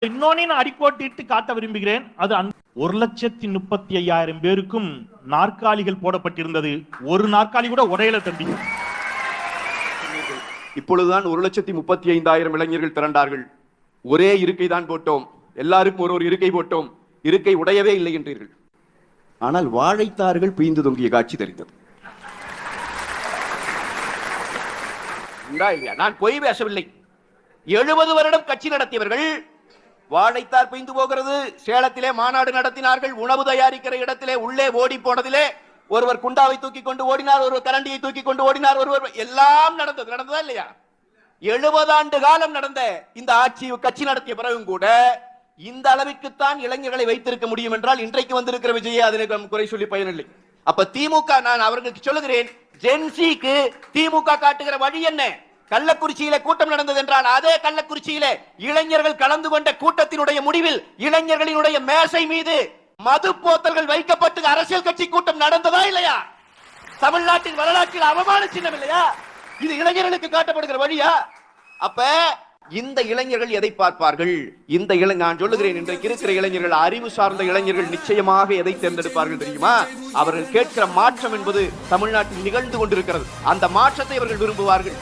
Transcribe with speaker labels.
Speaker 1: இன்னொன்னு நான் அடிக்கோட்டிட்டு காட்ட விரும்புகிறேன். அது 1,35,000 பேருக்கும் நாற்காலிகள் போடப்பட்டிருந்தது. ஒரு நாற்காலி கூட உடையல தம்பி.
Speaker 2: இப்பொழுதுதான் 1,35,000 இளைஞர்கள் திரண்டார்கள். ஒரே இருக்கை தான் போட்டோம், எல்லாருக்கும் ஒரு இருக்கை போட்டோம், இருக்கை உடையவே இல்லை என்றீர்கள். ஆனால் வாழைத்தார்கள் பீய்ந்து தொங்கிய காட்சி தெரிந்தது. நான் பொய் பேசவில்லை. 70 வருடம் கட்சி நடத்தியவர்கள் வாழைத்தார் பெய்ந்து போகிறது. சேலத்திலே மாநாடு நடத்தினார்கள். உணவு தயாரிக்கிற இடத்திலே உள்ளே ஓடி போனதிலே ஒருவர் குண்டாவை தூக்கி கொண்டு ஓடினார், ஒருவர் கரண்டியை தூக்கி கொண்டு ஓடினார், ஒருவர் எல்லாம் நடந்ததா இல்லையா? 70 ஆண்டு காலம் நடந்த இந்த ஆட்சி கட்சி நடத்திய பிறகும் கூட இந்த அளவுக்குத்தான் இளைஞர்களை வைத்திருக்க முடியும் என்றால் இன்றைக்கு வந்திருக்கிற விஜயை அதில் குறை சொல்லி பயனில்லை. அப்ப திமுக, நான் அவர்களுக்கு சொல்லுகிறேன், ஜென்சிக்கு திமுக காட்டுகிற வழி என்ன? கள்ளக்குறிச்சியில கூட்டம் நடந்தது என்றால் அதே கள்ளக்குறிச்சியில இளைஞர்கள் கலந்து கொண்ட கூட்டத்தினுடைய முடிவில் இளைஞர்களினுடைய மேசை மீது மது போத்தல்கள் வைக்கப்பட்டு அரசியல் கட்சி கூட்டம் நடந்ததா இல்லையா? தமிழ்நாட்டின் வரலாற்றில் அவமான சின்னம் இல்லையா? இது இளைஞர்களுக்கு காட்டப்படுகிற வழியா? அப்ப இந்த இளைஞர்கள் எதை பார்ப்பார்கள்? நான் சொல்லுகிறேன், இன்றைக்கு இருக்கிற இளைஞர்கள், அறிவு சார்ந்த இளைஞர்கள் நிச்சயமாக எதை தேர்ந்தெடுப்பார்கள் தெரியுமா? அவர்கள் கேட்கிற மாற்றம் என்பது தமிழ்நாட்டில் நிகழ்ந்து கொண்டிருக்கிறது. அந்த மாற்றத்தை அவர்கள் விரும்புவார்கள்.